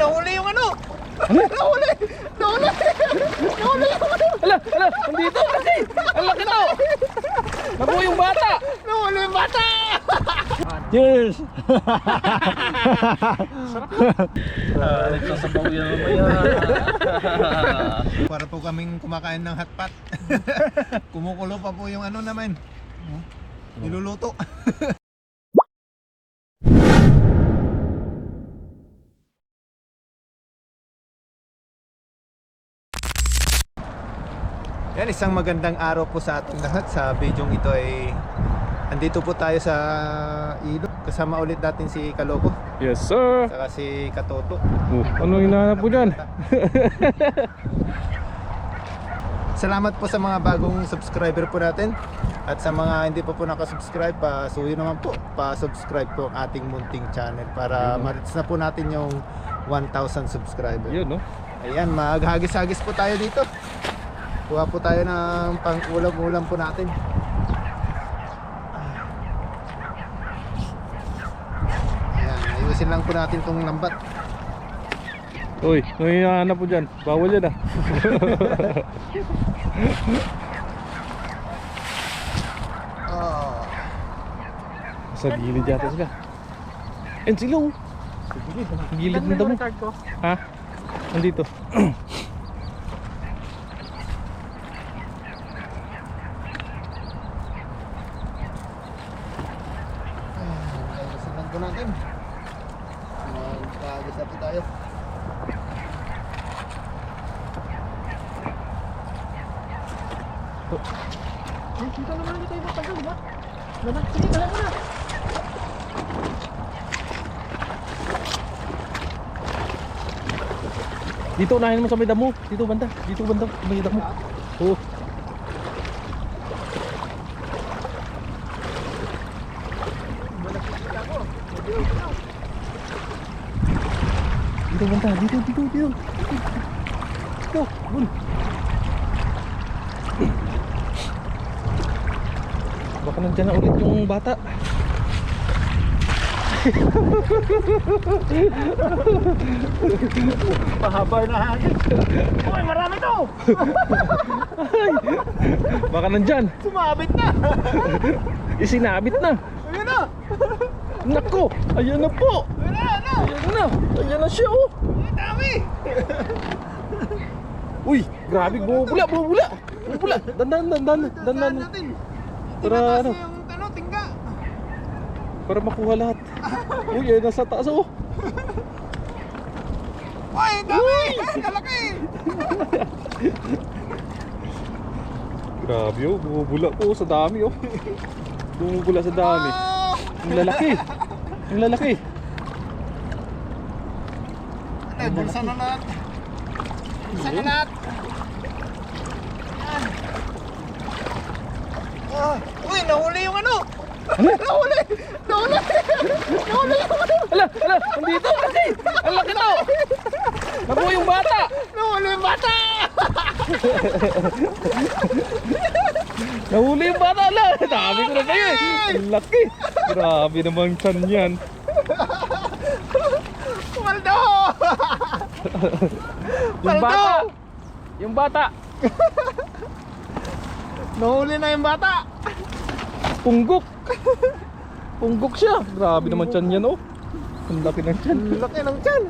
nahuli yung ano! Nahuli! Nahuli! Nahuli yung ano! Ala, nandito kasi! Ang laki na! Nabuo yung bata! Nahuli yung bata! Cheers! Nagsasabaw yan mamaya. Para po kaming kumakain ng hotpot. Kumukulo pa po yung ano naman. Niluluto. Yan, isang magandang araw po sa ating lahat. Sa bidyong ito ay andito po tayo sa ilog. Kasama ulit natin si Kaloko, Yes sir! saka si Katoto. Ano hinahanap po dyan? Salamat po sa mga bagong subscriber po natin. At sa mga hindi pa po nakasubscribe, pasuyo naman po, pa-subscribe po ang ating munting channel para ma-reach na po natin yung 1,000 subscriber. Yun no? Ayan, maghagis-hagis po tayo dito. Kuha po tayo ng pang-ulam-ulam po natin. Ayan, ayusin lang po natin itong lambat. Uy, ano hinahanap po dyan? Bawal yan ah. Oh. Sa gilid yata sila. And sila oh. Gilid ng damo. Ha? Nandito. Ayusin lang po natin. Maghagis na po tayo. Dito naman dito yung tagal ba? Dapat sige kala mo na. Dito unahin mo sa may damo. Dito banda. Dito banda. May damo. Oo. Dito banda. Dito. Dito. Bun. Baka nandyan na ulit yung bata. Mahaba na hangin. Uy, marami to! Baka nandyan. Sumabit na! Isinabit na. Ayun na! Nako. Ayan na po. Ayun na! Ayan na. Ayan na siya oh. Ang dami! Uy, grabe. Bumubula. Dandan. Saan natin? Para Tinataas ano? yung ano, tingga. Para makuha lahat. Uy, ay nasa taas oh. Uy, ang dami! Kalaki! Grabe oh, bumubula po sa dami oh. Bumubula sa dami. Oh! Ang lalaki. Ang lalaki. Ay, bulsa na lahat. Bulsa na lahat. Yan. Oh, uy, nahuli yung ano! Nahuli! Nahuli yung ano! Ala, nandito kasi. Ang laki na oh. Nabuo yung bata. Nahuli yung bata! Nahuli yung bata. Ala, dami ko na kayo eh. Ang laki. Grabe naman chan yan. Paldo! Yung bata. Yung bata. Nahuli na yung bata! Punggok. Punggok siya. Grabe naman chan yan oh. Ang laki ng chan. Ang laki ng tiyan!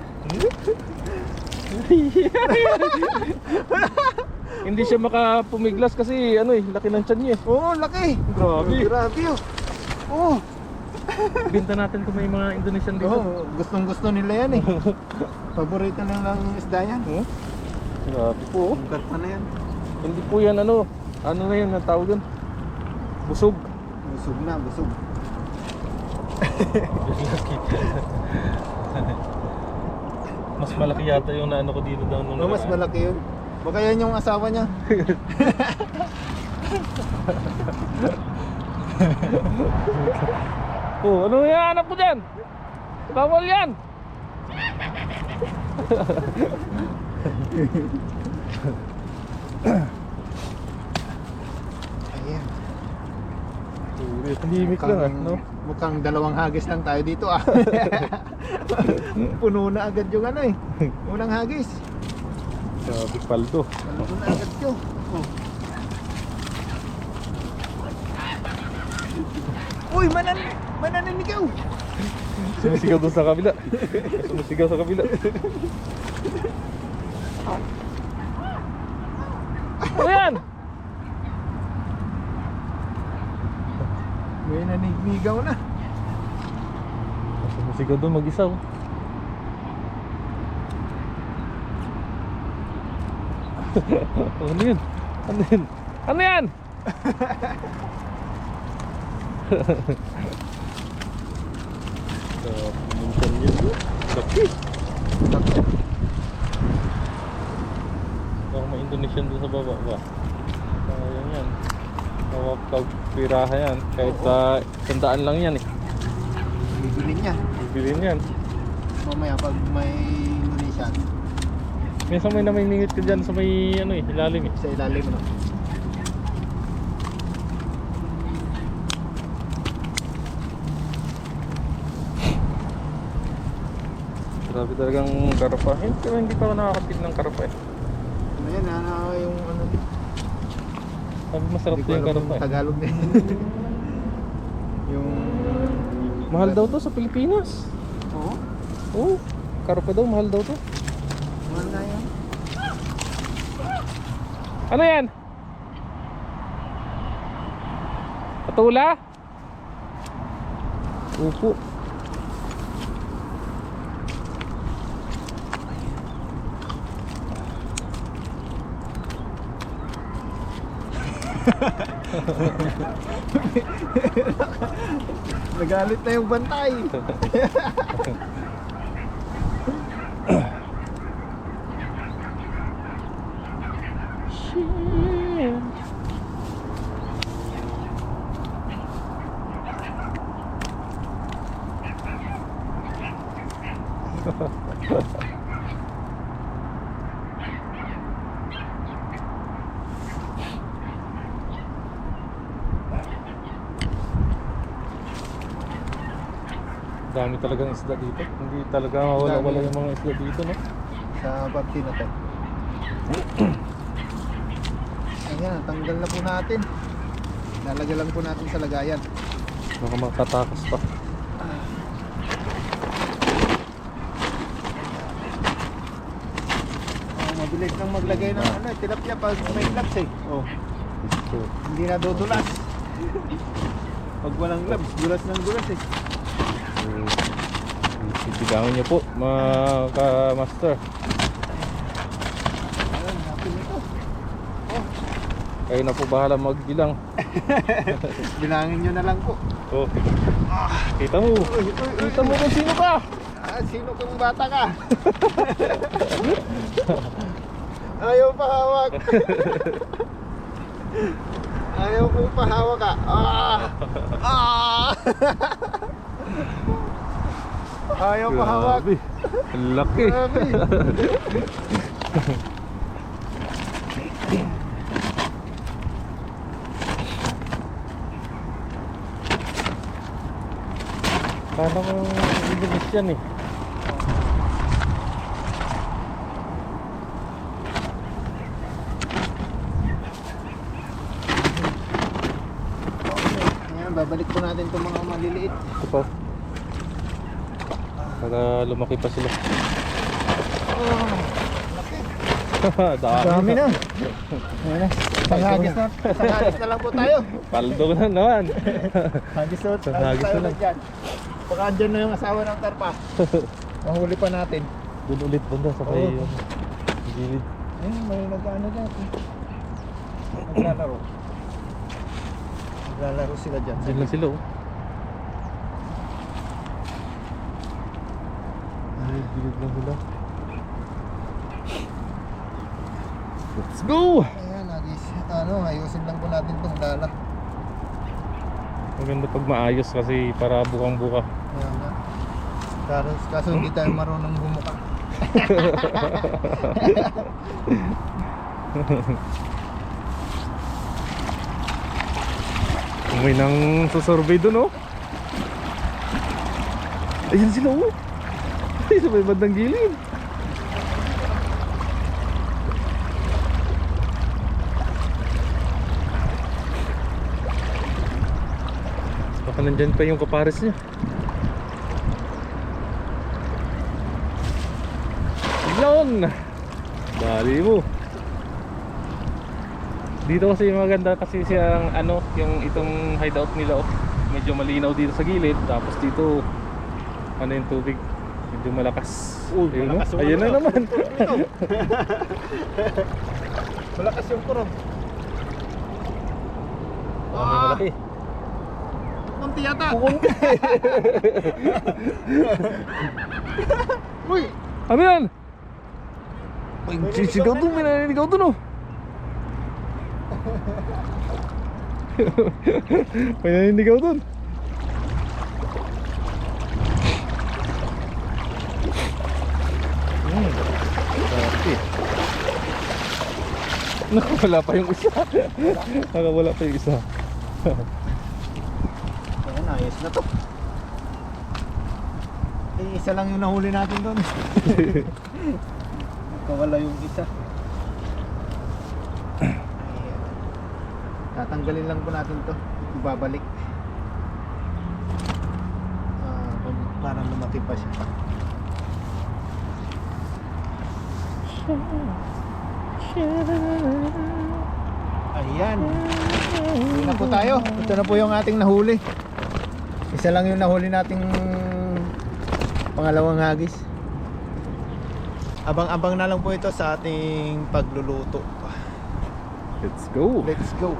Hindi siya makapumiglas kasi ano eh, laki ng chan niya eh. Oo, laki! Grabe. Grabe oh! Oh! Binta natin kung may mga Indonesian dito. Oh, gustong gusto nila yan eh. Paborito nilang isda yan. Hmm? Grabe po oh. Ugat pa na yan. Hindi po yan ano na yun ang tawag yun? Busog. Busog na, busog. Mas malaki yata yung naano ko dito daw nung No, mas malaki yun. Baka yan yung asawa niya. Oh, ano hinahanap ko dyan? Bawal yan! Ayan. Huli Tahimik lang ah, no? Mukhang dalawang hagis lang tayo dito ah. Puno na agad yung ano eh. Unang hagis. Sabi paldo. Puno na agad yun. Oh. Uy, mananinigaw. Sumisigaw doon sa kabila. Sumisigaw sa kabila. Ano yan? May naninigaw na. Sumisigaw doon mag-isa oh. Ano yun? Ano yun? Ano yan? Minsan yun. Laki. Baka may Indonesian doon sa baba ba? Sayang yan. Piraha yan. Kahit sa 100 lang yan eh. Bibilin niya. Bibilin yan. Mamaya pag may Indonesian, Minsan may namimingit ka dyan sa may ano eh, ilalim eh. sa ilalim no. Grabe talagang karapa. Pero hindi pa ako nakakapit ng karapa eh. Ano yan, yung ano. Sabi masarap Hindi to ko yung alam karapa kung eh. Tagalog na yun. Yung Mahal daw to sa Pilipinas. Oo. Oo, karapa daw, mahal daw to. Mahal nga yan. Ano yan? Patula? Upo. Nagalit na yung bantay. Shit. Dami talagang isda dito. Hindi talaga mawala-wala yung mga isda dito, no? Sa party na to. Ayan, tanggal na po natin. Lalagay lang po natin sa lagayan. Baka makatakas pa. Mabilis nang maglagay ng ano, tilapia pag may gloves eh. Oh, So, hindi na dudulas. Pag walang gloves, dulas ng dulas eh. sisigangan niyo po, mga ka-master. Ayan, happy nito. Kayo na po bahala magbilang. Bilangin nyo na lang po. Oh. Kita mo. Kita mo kung sino ka. Ah, sino kang bata ka? Ayaw pa hawak. Ayaw po pahawak ka. Ayaw pahawak. Grabe. Ang laki. Grabe. Parang Indonesian eh. Ayan, babalik po natin itong mga maliliit. Ito pa. Para lumaki pa sila. Dami na. Ayan na. Panghagis na. Panghagis na lang po tayo. Paldo na naman. Hagis na. Panghagis na lang. Dyan. Baka andyan na yung asawa ng tarpa. Mahuli pa natin. Doon ulit banda sa kay Oo. gilid. Ayun, may nag-ano dyan. Naglalaro. Naglalaro sila dyan. Diyan lang sila oh. Ay, gilid lang sila. Let's go! Ayan, nagis. Ayusin lang po natin itong dala. Maganda pag maayos kasi para bukang-buka. Ayan nga. Kaso hindi tayo marunong bumuka. May nang susurvey dun, oh. Ayan sila, oh. Ay, sa may bandang gilid. Baka nandyan pa yung kapares niya. Yun! Dali mo. Dito kasi maganda kasi siyang ano, yung itong hideout nila, oh. Medyo malinaw dito sa gilid, tapos dito ano yung tubig, medyo malakas. Ayun, malakas yung oh. Ayan na ano. naman. Malakas yung kurong. Ah, may malaki. Kunti yata. Uy! Ano yan? May sisigaw doon, may naninigaw doon, oh. May naninigaw doon. Okay. Nakawala pa yung isa. Nakawala pa yung isa. Ayan, ayos na to. Isa lang yung nahuli natin doon. Nakawala yung isa. Ayan. Tatanggalin lang po natin to. Ibabalik. Parang lumaki pa siya. Ayan. Uwi na po tayo. Ito na po yung ating nahuli. Isa lang yung nahuli nating pangalawang hagis. Abang-abang na lang po ito sa ating pagluluto. Let's go. Let's go.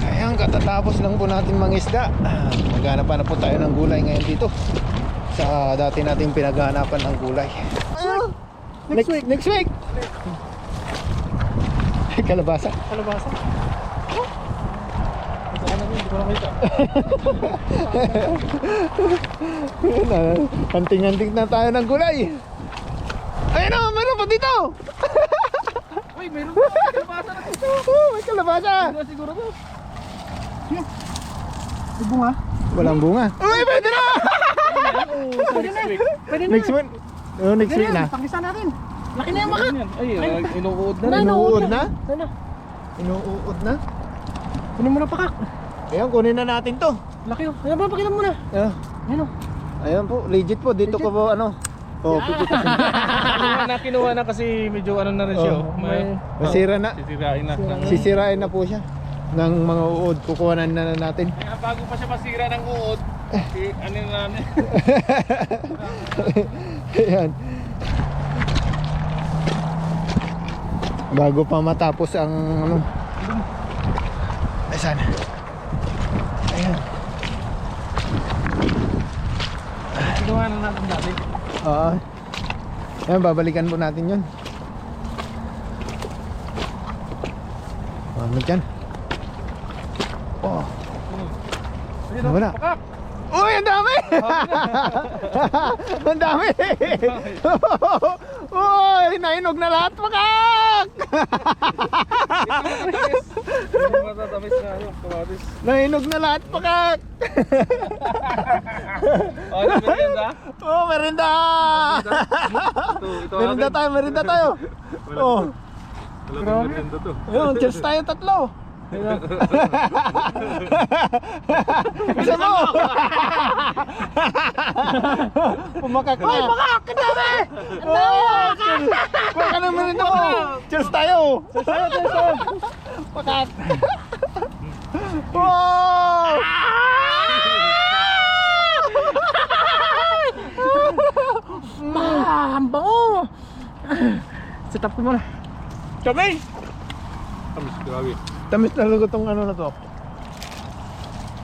Ayan, katatapos lang po natin mangisda. Maghanapan na po tayo ng gulay ngayon dito. Sa dati nating pinaghanapan ng gulay. Next week. Next week. Kalabasa. Kalabasa. Ito na rin, hindi ko nakita. Hanting-hanting na tayo ng gulay. Ayun na, meron pa dito. Uy, meron pa. Kalabasa na dito. May kalabasa. Ano siguro to? May bunga? Walang bunga. Uy, pwede na. Next week. Pwede na. Next week. Oh, next week na. Pangisa natin. Laki na yung maka. Ay, inuuod na rin. Inuud na? Ano? Inuud na? Kunin mo na pakak. Ayun, kunin na natin to. Laki oh. Ayan ba, pakita mo na. Ayan oh. Ayun po, legit po. Dito ko po ano. Oh, pipitasin. Kinuha na kasi medyo ano na rin siya. Oh, Masira. masira na. Sisirain na. Sisirain na po siya. Ng mga uod. Kukuhanan na natin. Kaya bago pa siya masira ng uod, ano na namin. Ayan. Bago pa matapos ang ano. Ay, sana. Ayan. Ginawa na natin dati. Oo. Ayan, babalikan po natin yun. Ano dyan? Oh. Ayun oh, Wala. pakak. Uy, ang dami! Ang dami! Uy, nainog na lahat, makak! Matatamis na ano, kamatis. Nainog na lahat, makak! Oh, ano ba yan da? Oh, merinda! Ito Merinda tayo, merinda tayo! Oh, Grabe. Merienda to. yun, cheers tayo tatlo! Isa mo! Pumakak na! Uy, makak! Ang dami! Kuha ka ng merinda mo! Cheers tayo! Cheers tayo, cheers tayo! Makak! Wow! Ang bango! Set up ko muna. Kami! Tamis, grabe. Tamis na lugo tong ano na to.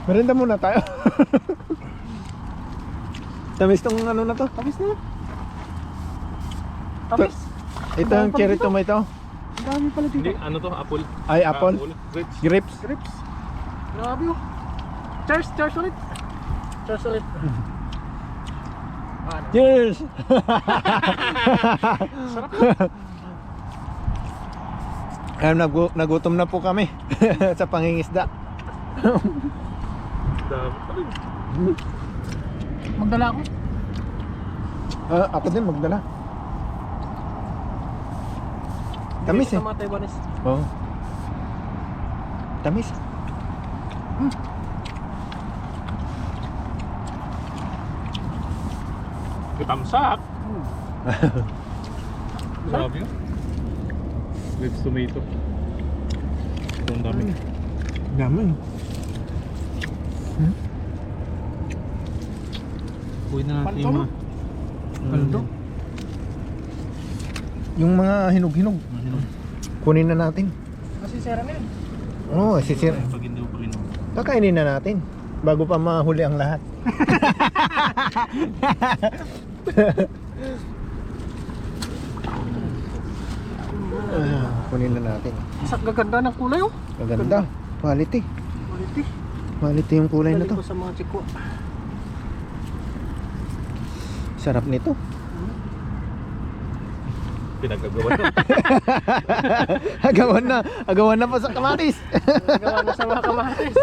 Merinda muna tayo. Tamis tong ano na to. Tamis na. Tamis. Ito ang cherry tomato. Ang dami pala dito. Hindi, ano to? Apple? Ay, apple. Grapes. Grapes. Grips. Grabe oh. Cheers, cheers ulit. Cheers ulit. Ano? Cheers! Sarap. Nagutom na po kami sa pangingisda. Magdala ako. Ako din magdala. Tamis eh. Sa mga Taiwanese. Oo. Tamis. Katamsak. Sabi yun. With tomato. Ito ang dami. Dami. Uwi na natin Paldo, yung no? mga... Paldo. Yung mga hinog-hinog. Kunin na natin. Kasi sira na yun. Oo, sisir. Pag hindi ko pa rin. Kakainin na natin bago pa mahuli ang lahat. Kunin na natin. Sa gaganda ng kulay oh. Maganda. Quality. Quality. Quality yung kulay na Galing to. ko sa mga chiko. Sarap nito. Pinagagawa na. Agawan na pa sa kamatis. Gawa na sa mga kamatis.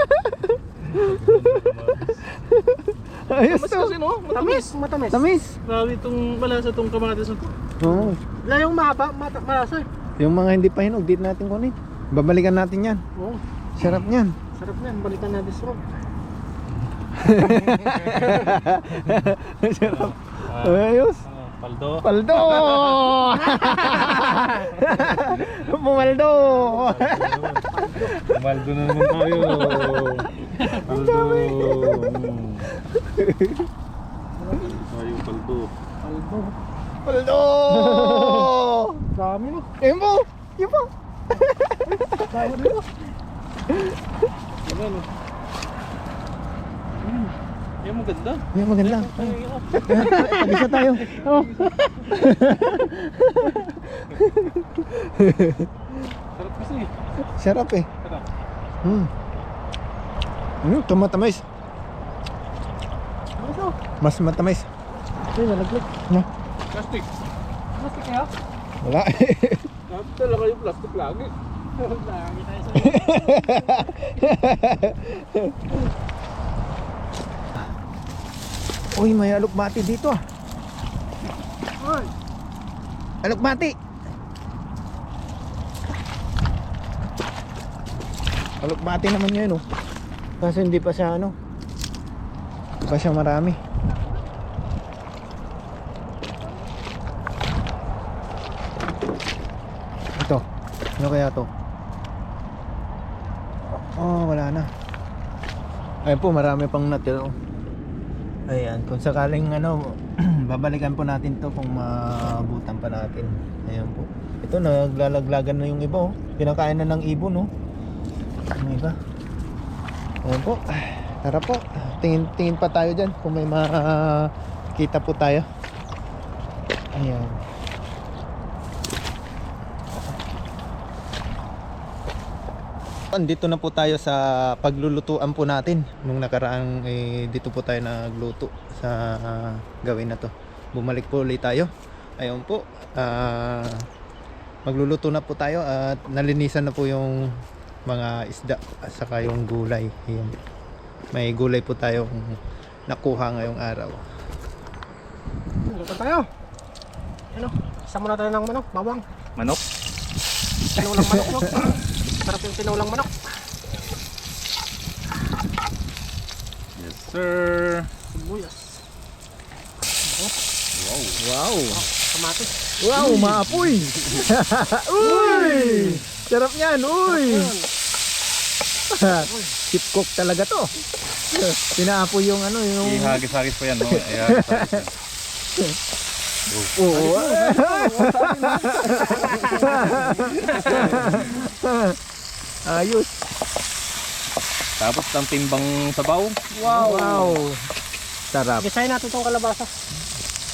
Ayos Mas to. kasi no? Matamis. Matamis. Tamis. Grabe itong malasa itong kamatis na to. Oo. Wala yung mahaba. Malasa eh. Yung mga hindi pa hinog, dito natin kunin. Babalikan natin yan. Oo. Sarap niyan. Sarap niyan. Balikan natin sa room. Sarap. Ayos. Paldo. Paldo! Pumaldo! Paldo na naman tayo. Paldo. Tayo paldo. Paldo. Paldo! Dami no. Ayun po! Yun po! Dami dito. Yan. Yan maganda. Ayun maganda. Abisa tayo. Sarap kasi. Sarap eh. Sarap. Tumatamis. Ano ito? Mas matamis. Ay, nalaglag. No? Plastic. Plastic kaya? Wala. Dapat talaga yung plastic lagi. Lagi tayo sa Uy, may alukbati dito ah. Ay. Alukbati! Alukbati naman yun oh. Kasi hindi pa siya ano. Hindi pa siya marami. Ito. Ano kaya to? Oh, wala na. Ayun po, marami pang natira oh. Ayan, kung sakaling ano, babalikan po natin to kung maabutan pa natin. Ayan po. Ito, naglalaglagan na yung iba oh. Pinakain na ng ibon oh. Yung iba. Ayan po. Tara po. Tingin pa tayo dyan kung may makita po tayo. Ayan. Dito na po tayo sa paglulutuan po natin. Nung nakaraang dito po tayo nagluto sa gawin na to. Bumalik po ulit tayo. Ayun po. Magluluto na po tayo at nalinisan na po yung mga isda at saka yung gulay. Ayan. May gulay po tayong nakuha ngayong araw. Luto tayo. Ano? Isa muna tayo ng manok. Bawang. Manok? Tinulang manok no? Sarap yung tinulang manok. Yes sir. Sibuyas. Wow! Kamatis. Wow, maapoy! Uy! Sarap yan, uy! Chip cook talaga to. Pinaapoy yung ano, yung... Ihagis-hagis pa yan, no? Ihagis-hagis yan. Oo. Ayos. Tapos ang timbang sabaw. Wow. Sarap. Gisahin natin itong kalabasa.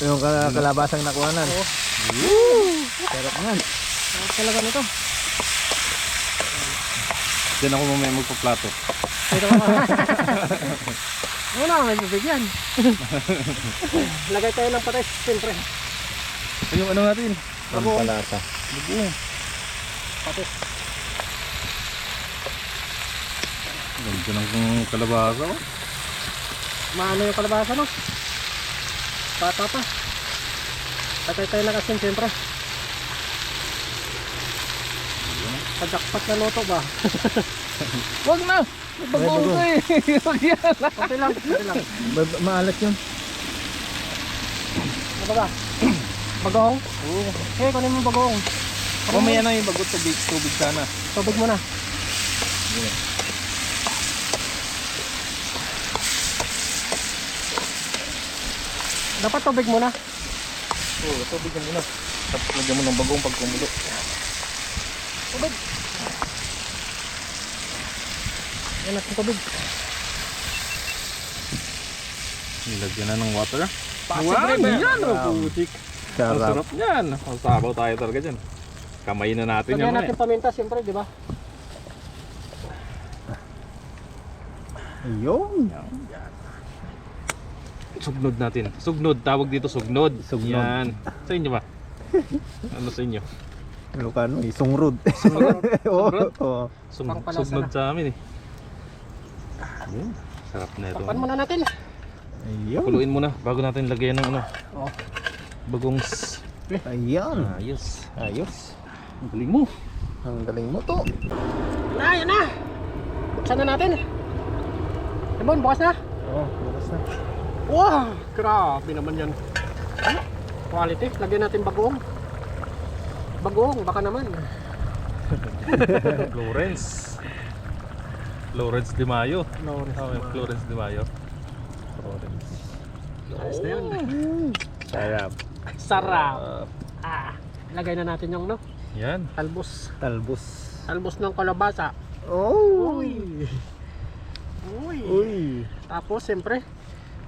Yung kalabasang nakuhanan. Sarap yan. Sarap talaga nito. Diyan ako mamaya magpaplato. Ito ka Wala may bibigyan. Lagay tayo ng patis, siyempre. Yung ano natin? Ang palata. Bubuo. Patis. Ganda ng kalabasa ko. Maano yung kalabasa, no? Bata pa. Patay tayo ng asin, siyempre. Pajakpat na loto ba? Wag na! Bagoong ko eh! Wag yan! Konti lang, konti lang. Maalat yun. Ano ba? Bagong? Oo. Eh, kunin mo bagong. Mamaya na yung bagot tubig sana. Tubig mo na. Dapat tubig mo na. Oo, tubig na muna. Tapos lagyan mo ng bagong pag kumulo. Tubig. Yan natin tubig. Nilagyan na ng water. Pasig rin Yan! Putik! Ang Sarap. sarap niyan. Ang sabaw tayo talaga dyan. Kamay na natin yan. Lagyan natin paminta, siyempre, di ba? Ayun. Sugnod natin. Sugnod. Tawag dito sugnod. Sugnod. Yan. Sa inyo ba? Ano sa inyo? Ilocano, isungrod. Sungrod? Oo. Sungrod? Oo. Pangpalasa Sugnod na. sa amin eh. Sarap na ito. Takpan muna natin. Ayun. Kuluin muna bago natin lagyan ng ano. Oh. Bagong Ayan. ayos. Ayos. Ang galing mo. Ang galing mo to. Yan na! Buksan na natin. Ibon, bukas na. Oh, bukas na. Wow! Grabe naman yan. Ano? Quality. Lagyan natin bagoong. Bagoong, baka naman. Florence. Florence de Mayo. Okay, Florence de Mayo. Florence. Ayos na yun. Sarap. Sarap. Lagay na natin yung no, Yan. talbos. Talbos. Talbos ng kalabasa. Oh. Uy. Uy. Uy. Tapos, siyempre,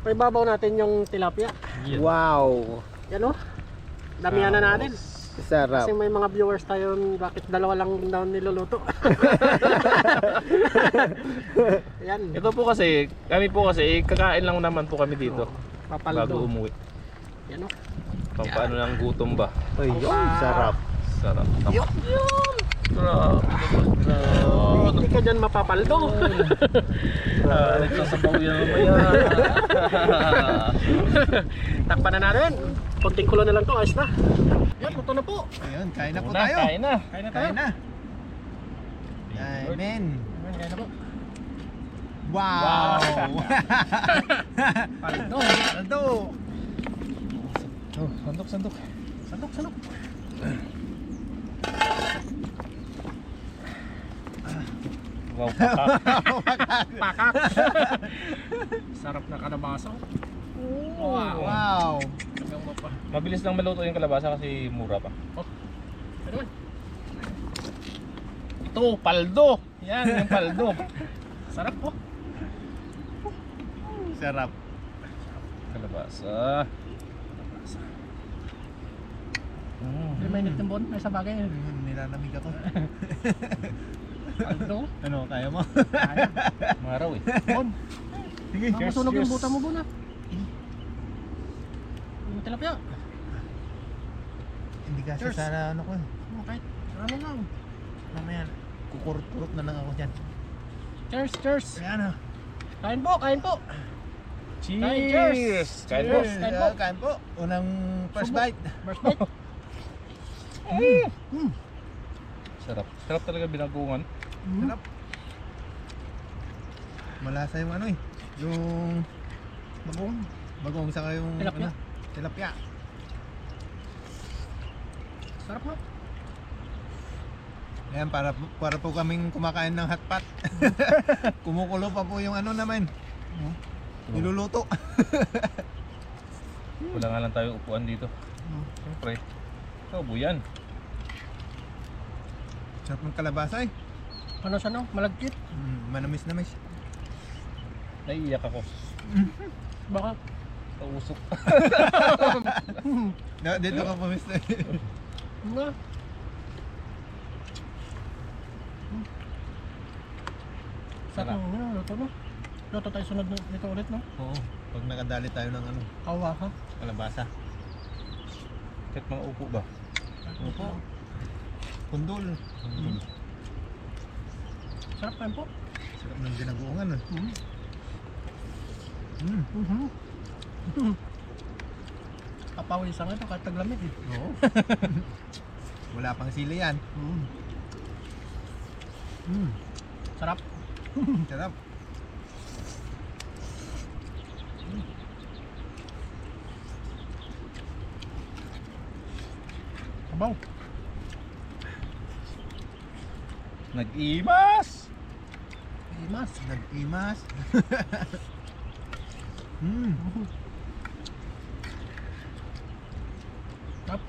may babaw natin yung tilapia. Yan. Wow. Yan o. Damihan na natin. Sarap. Kasi may mga viewers tayo, bakit dalawa lang daw niluluto? Yan. Ito po kasi, kami po kasi, kakain lang naman po kami dito. Bago Papaldo. umuwi. Yan o. Pampaano ng gutom ba? Ayun. Sarap. Sarap. Yun. Sarap. Hindi ka dyan mapapaldo. Nagsasabaw yan mamaya. Takpan na natin. Konting kulo na lang to, ayos na. Yan, luto na po. Ayun, kain na po Una, tayo. kain na. Kain na tayo. Kain na. Amen. Kain na po. Wow. Paldo. Aldo. Oh, sandok. Sandok. Wow, pakak. Pakak. Sarap na kalabasa. Wow. Wow. Hanggang mapa. Mabilis lang maluto yung kalabasa kasi mura pa. Ano man? Ito, paldo. Yan, yung paldo. Sarap po. Sarap. Kalabasa. Hindi mainit ng bon. Ay, sa bagay. Nilalamig ako. Paldo. Ano, kaya mo? Kaya. Maraw eh. Bon. Sige. Masunog yung buta mo, Bon. Yung tilapia. Hindi kasi Cheers. sana ano ko eh. Kahit ano lang. Mamaya, kukurot-kurot na lang ako dyan. Cheers. Ayan ah. Kain po. Cheers! Kain po. Cheers. Kain po. Kain po. Unang first Subo. bite. First bite. Sarap. Sarap talaga binagungan. Sarap. Malasa yung ano eh. Yung bagong. Bagong saka yung Tilapia. ano, tilapia. Sarap mo. Ayan, para po kaming kumakain ng hotpot. Kumukulo pa po yung ano naman. Niluluto. Wala nga lang tayo upuan dito. Siyempre. Ito, buyan. Sarap ng kalabasa eh. Ano siya no? Malagkit. Manamis-namis. Naiiyak ako. Baka. Kausok. Dito ka pumisto eh. Ano? Sarap Sarap. mo. Luto no? Luto tayo sunod nito ulit no? Oo. Pag nakadali tayo ng ano, Kawa ha? kalabasa. Kahit mga upo ba? Opo. Kundol. Sarap kain po. Sarap ng dinaguangan ah. Papawisan ito kahit taglamig eh. Oo. Wala pang sili yan. Sarap. Sarap. Sabaw. Nag-imas! Imas. Nag-imas. Sarap.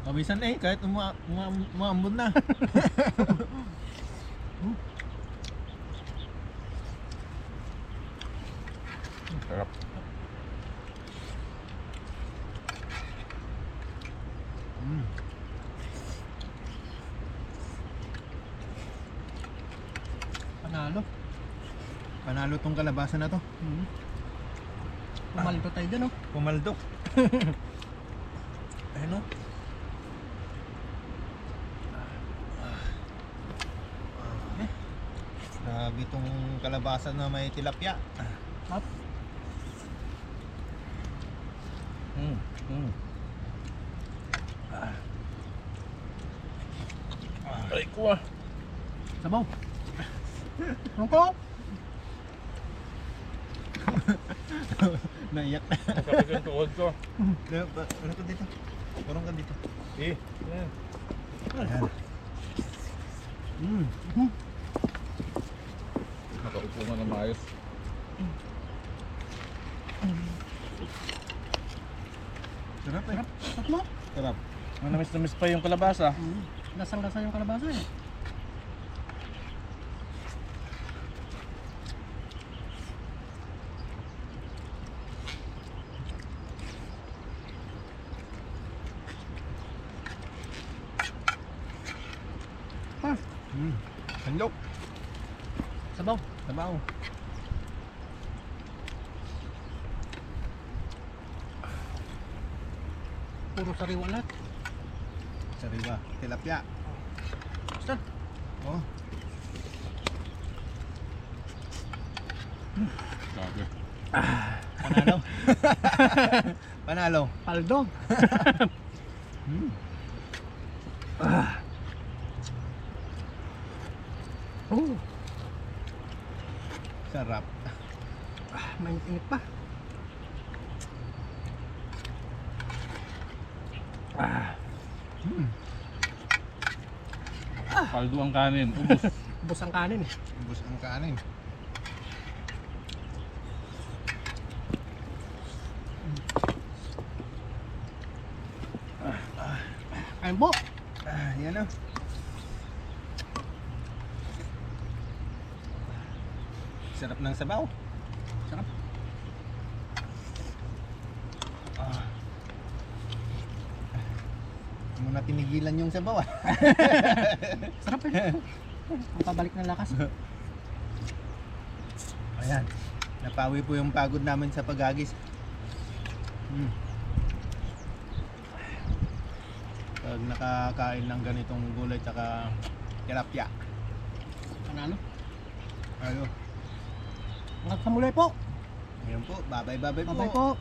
Pabisan eh, kahit umaambon na. Sarap. Panalo. Panalo tong kalabasa na to. Pumalito tayo dyan oh. Pumaldok. Ayun o. Grabe tong kalabasa na may tilapia. Sarap. Ay ko ah. Sabaw. Rungko. Naiyak na. Masakit yung tuhod ko. Ano ka dito? Parang ka dito. Eh, yan. Ayan. Nakaupo nga na maayos. Sarap eh. Sarap mo. Sarap. Namis pa yung kalabasa. Lasang-lasa yung kalabasa eh. Sandok. Sabaw. Sabaw. Puro sariwa lahat. Sariwa. Tilapia. Basta. Oh. Grabe. Panalo. Panalo. Paldo. Oh, Sarap. may init pa. Paldo ang kanin. Ubus. Ubos ang kanin eh. Ubus ang kanin. Kain po. Yan o. Sarap ng sabaw. Sarap. Hindi mo na tinigilan yung sabaw ah. Sarap eh. Ang pabalik ng lakas. Ayan. Napawi po yung pagod namin sa paghagis. Pag nakakain ng ganitong gulay tsaka tilapia. Panalo. Ano? Hanggang sa muli po. Ngayon po. Bye-bye Bye-bye po.